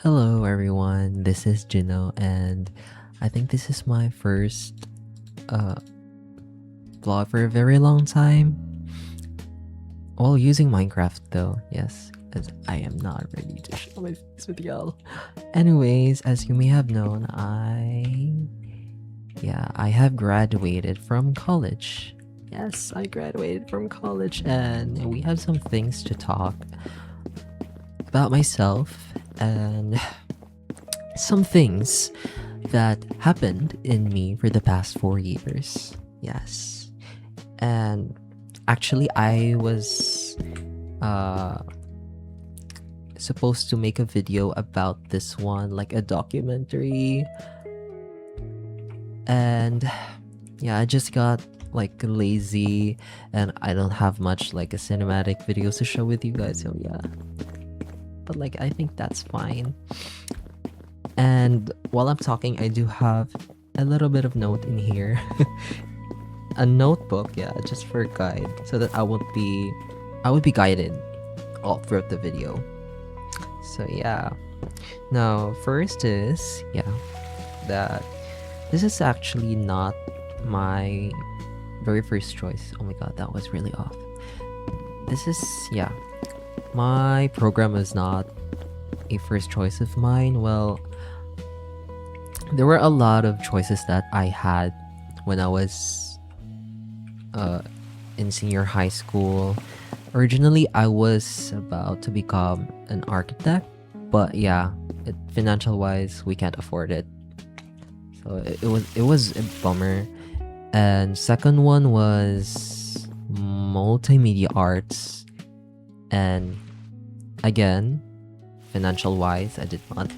Hello, everyone. This is Gino, and I think this is my first uh, vlog for a very long time. While using Minecraft, though, yes, as I am not ready to share my face with y'all. Anyways, as you may have known, I have graduated from college. Yes, I graduated from college, and we have some things to talk about myself and some things that happened in me for the past 4 years. Yes. And actually, I was uh, supposed to make a video about this one, like a documentary. And yeah, I just got like lazy and I don't have much like a cinematic videos to show with you guys. So yeah. But like, I think that's fine. And while I'm talking, I do have a little bit of note in here. A notebook, yeah, just for a guide, so that I would be guided all throughout the video. So yeah. Now, first is that this is actually not my very first choice. Oh my god, that was really off. This is my program is not a first choice of mine. Well, there were a lot of choices that I had when I was in senior high school. Originally, I was about to become an architect, but financial wise, we can't afford it. So it was a bummer. And second one was multimedia arts, and again, financial wise, I did not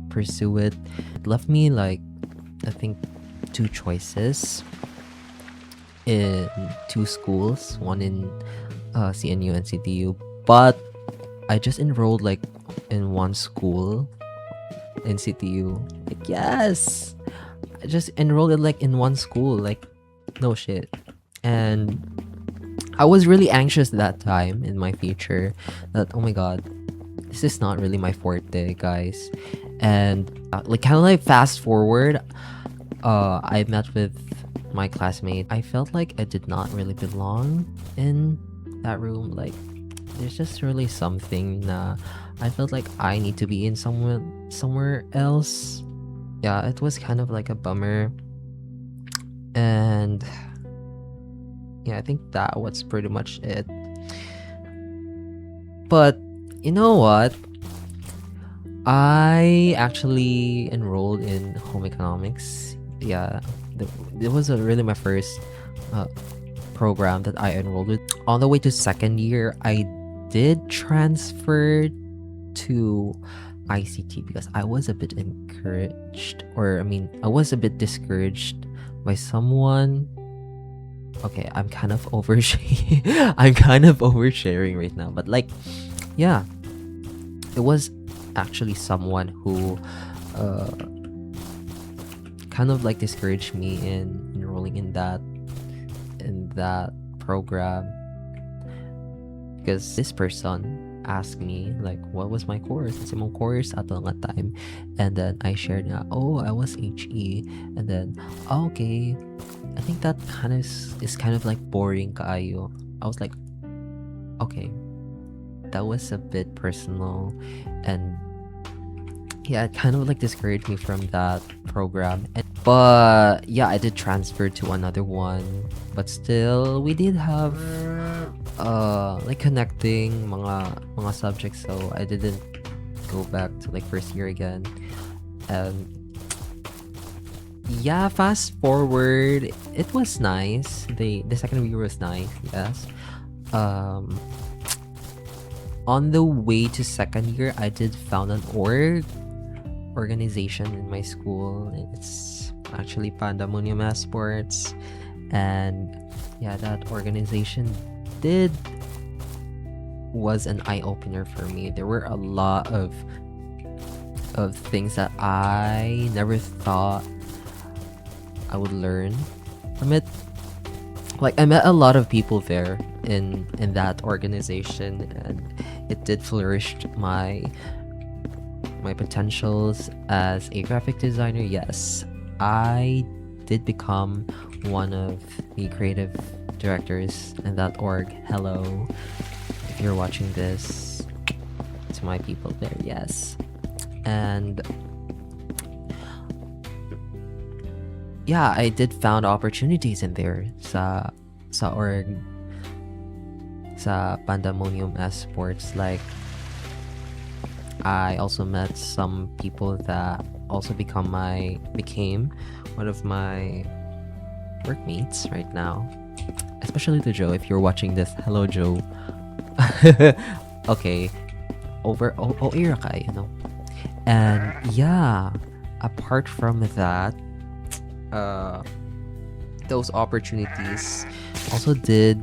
pursue it. It left me like, I think, two choices in two schools, one in CNU and CTU, but I just enrolled like in one school in CTU. Like, yes, I just enrolled it like in one school, like no shit. And I was really anxious that time in my future that, oh my god, this is not really my forte, guys. And like, kind of like, fast forward, I met with my classmate. I felt like I did not really belong in that room. Like, there's just really something I felt like I need to be in somewhere else. Yeah, it was kind of like a bummer. And yeah, I think that was pretty much it. But you know what? I actually enrolled in home economics. Yeah, it was really my first uh, program that I enrolled with. On the way to second year, I did transfer to ICT because I was a bit encouraged, or I mean, I was a bit discouraged by someone. Okay, I'm kind of oversharing. I'm kind of oversharing right now, but like, yeah, it was actually someone who uh, kind of like discouraged me in enrolling in that program, because this person asked me like what was my course. It's my course at that time, and then I shared, oh, I was HE, and then, oh, okay, I think that is kind of like boring kaayo. I was like, okay, that was a bit personal, and yeah, it kind of like discouraged me from that program. But yeah, I did transfer to another one, but still we did have like connecting mga subjects, so I didn't go back to like first year again. And yeah, fast forward, it was nice. The second year was nice, yes. On the way to second year, I did found an organization in my school. It's actually Pandamunia Mass Sports, and yeah, that organization was an eye opener for me. There were a lot of things that I never thought I would learn from it. Like, I met a lot of people there in that organization, and it did flourish my potentials as a graphic designer, yes, I did become one of the creative directors in that org. Hello, if you're watching this, to my people there, yes. And yeah, I did found opportunities in there sa org, sa Pandemonium Esports. Like, I also met some people that also became one of my workmates right now. Especially to Joe, if you're watching this. Hello, Joe. Okay, over ira ka, you know. And yeah, apart from that, those opportunities also did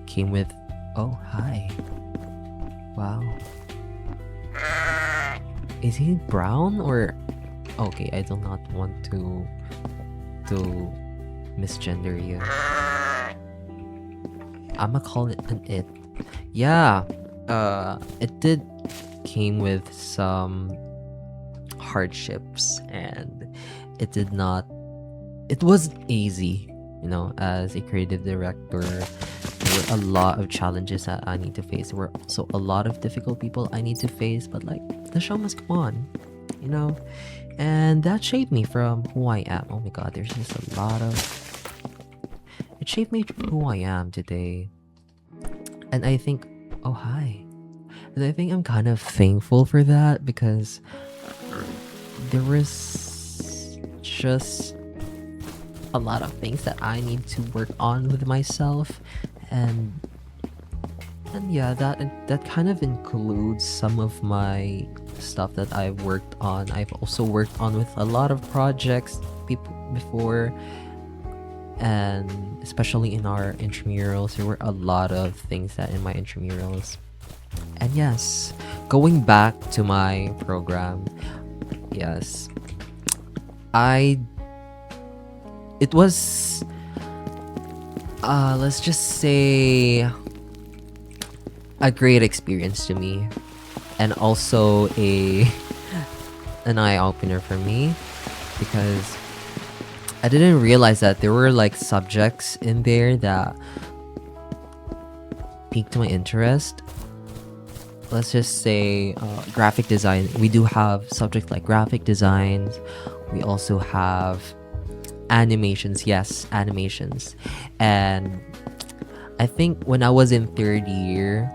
came with. Oh, hi. Wow. Is he brown or okay? I do not want to misgender you. I'ma call it an it. Yeah. It did came with some hardships, and it did not. It was easy, you know. As a creative director, there were a lot of challenges that I need to face. There were also a lot of difficult people I need to face, but like the show must go on, you know. And that shaped me from who I am. Oh my god, there's just a lot of. It shaped me from who I am today. And I think, oh hi. And I think I'm kind of thankful for that, because there was just a lot of things that I need to work on with myself, and yeah, that kind of includes some of my stuff that I've worked on. I've also worked on with a lot of projects people before, and especially in our intramurals, there were a lot of things that in my intramurals. And yes, going back to my program, yes, it was let's just say a great experience to me, and also an eye opener for me, because I didn't realize that there were like subjects in there that piqued my interest. Let's just say graphic design. We do have subjects like graphic designs. We also have animations. Yes, animations. And I think when I was in third year,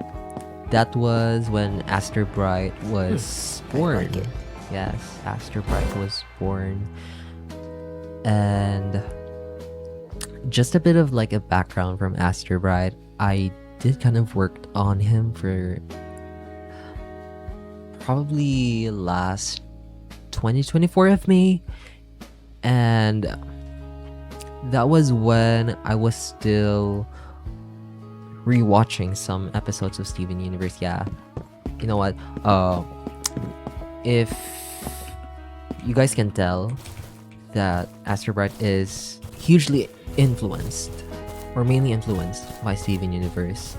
that was when Aster Bright was born. like it. Yes, Aster Bright was born. And just a bit of like a background from Aster Bright. I did kind of worked on him for probably last 2024 of May, and that was when I was still rewatching some episodes of Steven Universe. Yeah, you know what? If you guys can tell that Aster Bright is hugely influenced, or mainly influenced by Steven Universe.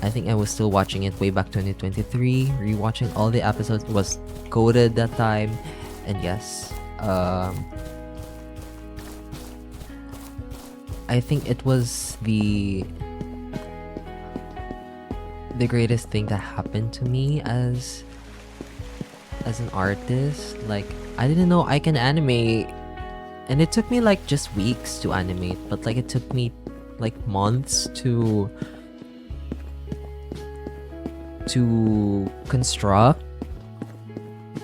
I think I was still watching it way back 2023, rewatching all the episodes. It was coded that time, and yes, I think it was the greatest thing that happened to me as an artist. Like, I didn't know I can animate, and it took me like just weeks to animate, but like it took me like months to construct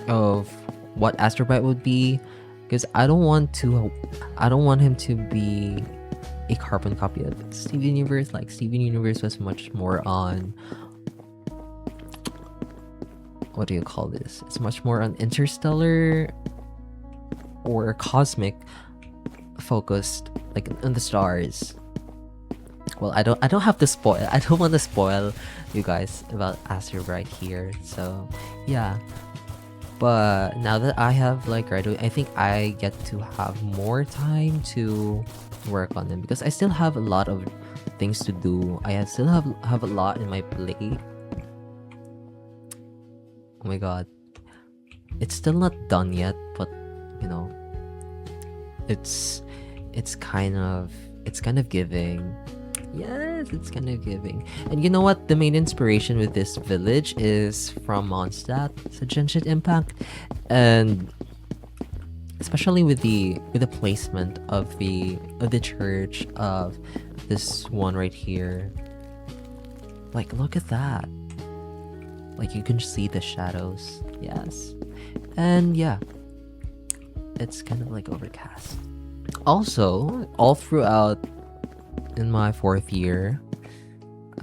of what Aster Bright would be, because I don't want him to be a carbon copy of Steven Universe. Like, Steven Universe was much more on, what do you call this? It's much more on interstellar or cosmic focused, like on the stars. Well, I don't have to spoil. I don't want to spoil you guys about Aster Bright here. So yeah. But now that I have like graduated, I think I get to have more time to work on them, because I still have a lot of things to do. Still have a lot in my plate. Oh my god. it's still not done yet, but you know, it's it's kind of it's kind of giving. Yes, it's kind of giving. And you know what? The main inspiration with this village is from Mondstadt, so Genshin Impact, and especially with the placement of the church of this one right here. Like, look at that. Like, you can see the shadows. Yes, and yeah, it's kind of like overcast. Also, all throughout in my fourth year,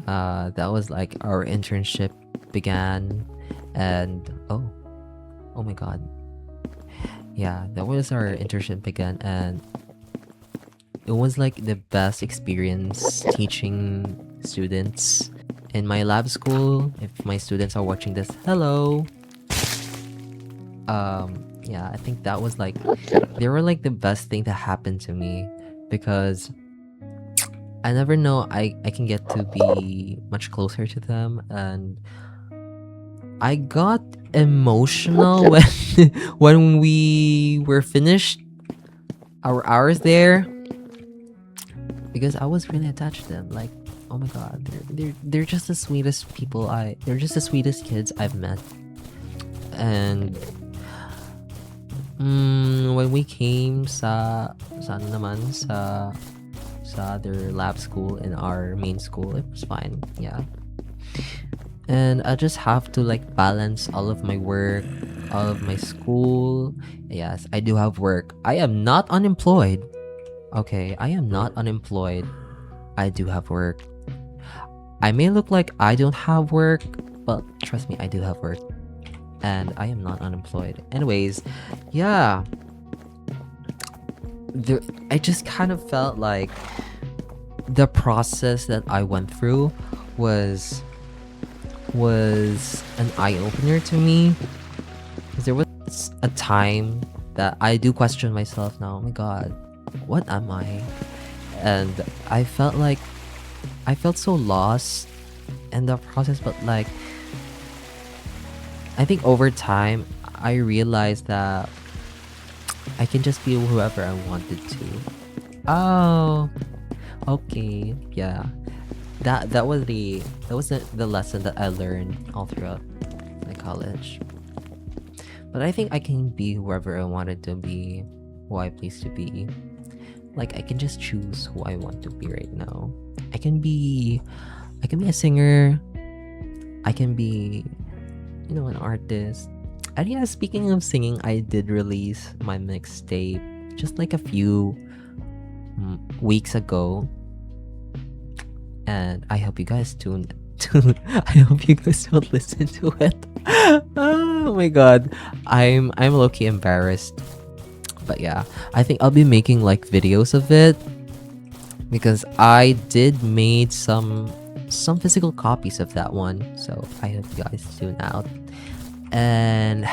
that was like our internship began, and oh my god, yeah, that was our internship began, and it was like the best experience teaching students in my lab school. If my students are watching this, hello. Yeah, I think that was like they were like the best thing that happened to me, because I never know I can get to be much closer to them, and I got emotional when when we were finished our hours there, because I was really attached to them. Like, oh my god, they're just the sweetest people. They're just the sweetest kids I've met. And when we came sa ano naman sa their lab school and our main school, it was fine. Yeah. And I just have to like balance all of my work, all of my school. Yes, I do have work. I am not unemployed. Okay, I am not unemployed. I do have work. I may look like I don't have work, but trust me, I do have work. And I am not unemployed. Anyways, yeah. I just kind of felt like the process that I went through was an eye opener to me. Because there was a time that I do question myself now. Oh my god, what am I? And I felt so lost in the process, but like I think over time I realized that I can just be whoever I wanted to. Oh, okay, yeah. That was the lesson that I learned all throughout my college. But I think I can be whoever I wanted to be, who I please to be. Like, I can just choose who I want to be right now. I can be a singer. I can be, an artist. And yeah, speaking of singing, I did release my mixtape just like a few weeks ago, and I hope you guys I hope you guys don't listen to it. Oh my god, I'm low-key embarrassed, but yeah, I think I'll be making like videos of it, because I did made some physical copies of that one, so I hope you guys tune out. And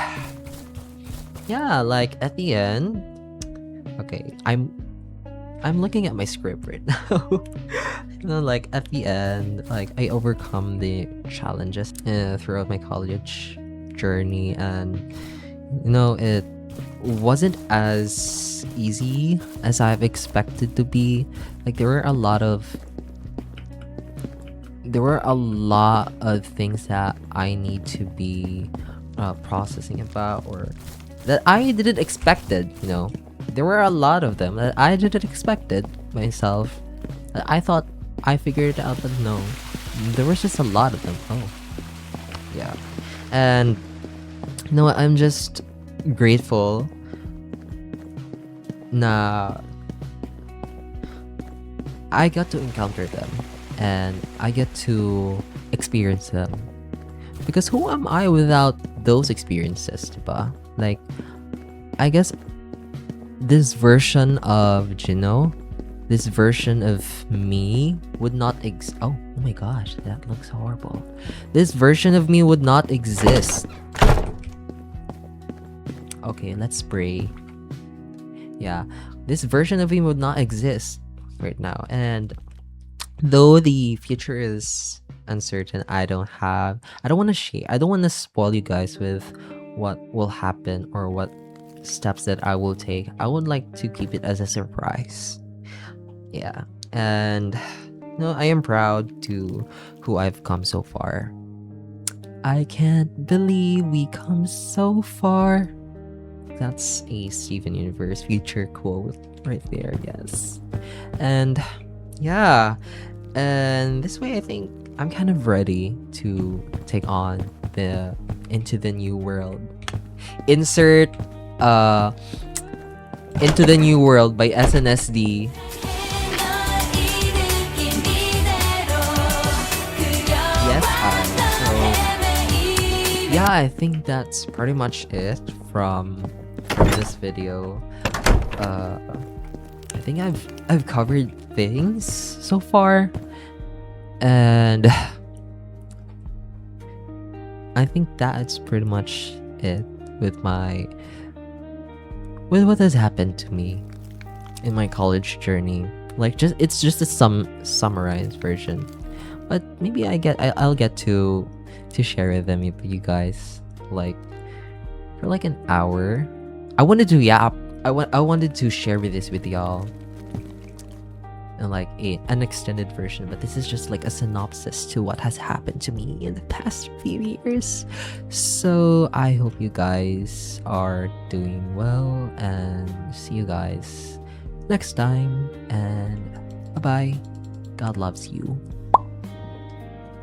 yeah, like at the end, okay, I'm looking at my script right now. Like at the end, like I overcome the challenges throughout my college journey, and it wasn't as easy as I've expected to be. Like there were a lot of things that I need to be processing about, or that I didn't expected. There were a lot of them that I didn't expected myself. I thought I figured it out, but no, there was just a lot of them. Oh, yeah, and I'm just grateful. Na I got to encounter them, and I get to experience them. Because who am I without those experiences, diba? Like, I guess this version of Gino, this version of me would not oh my gosh, that looks horrible. This version of me would not exist. Okay, let's spray. Yeah, this version of me would not exist right now. And though the future is uncertain, I don't want to spoil you guys with what will happen or what steps that I will take, I would like to keep it as a surprise. Yeah. And no, I am proud to who I've come so far. I can't believe we come so far. That's a Steven Universe future quote right there, yes. And yeah, and this way I think I'm kind of ready to take on the Into the New World. Insert Into the New World by SNSD. Yes, so yeah, I think that's pretty much it from this video. I think I've covered things so far, and I think that's pretty much it with what has happened to me in my college journey. Like, it's just a summarized version, but maybe I'll get to share them with you guys, like, for like an hour. I wanted to I wanted to share this with y'all in like an extended version, but this is just like a synopsis to what has happened to me in the past few years. So I hope you guys are doing well, and see you guys next time, and bye bye. God loves you.